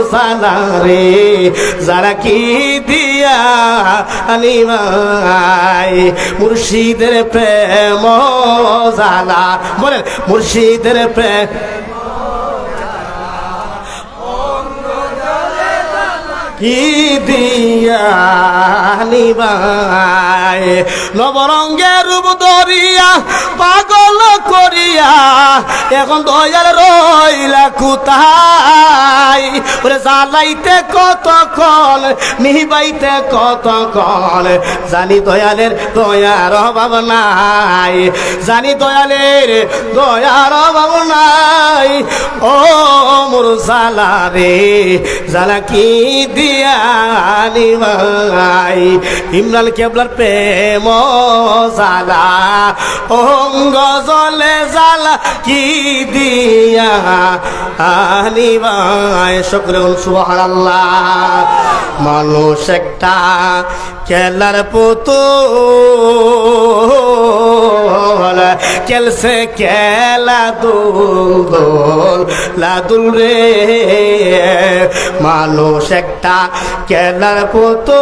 সালারে যারা কি দিয়া আনিবাই মুর্শিদের প্রেম জালা বলেন মুর্শিদের প্রেম কি দিয়া নিবাই নবরঙ্গের রূপ ধরিয়া পাগল করিয়া এখন দয়াল রইলা কোথায় ওরে জ্বালাইতে কতক্ষণ নিবাইতে কতক্ষণ জানি দয়ালের দয়ার অভাব নাই জানি দয়ালের দয়ার অভাব নাই ও মোর জালা রে জালা কি ভাই ইমরান কেবলার প্রেম জালা অঙ্গ জলে জালা কি দিয়া আনিবাই সকলে সুবহানাল্লাহ মানুষ একটা খেলার পুতুল খেলছে খেলা দুল লাদুল রে মানুষ একটা খেলার পুতুল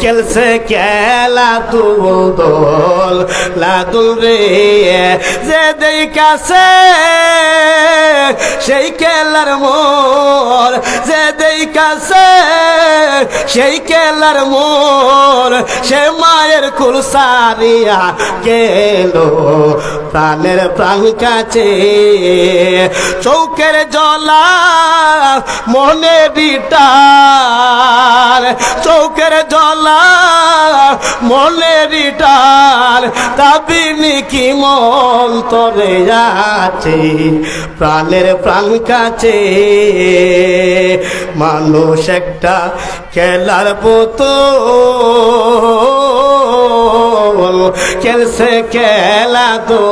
খেলছে খেলা দুল লাদুল রে যে দেখাছে সেই খেলার মোর যে দেখাছে সেই খেলার মোর সে মায়ের কুল সারিয়া গেল প্রাণের প্রাণ কাছে চৌকের জলা মনে রিটার চৌকের জলা মনে রিটার তাবিনি কি মন তরে আছে প্রাণের প্রাণ কাছে মানুষ একটা খেলার পুতুল খেলছে খেলা তো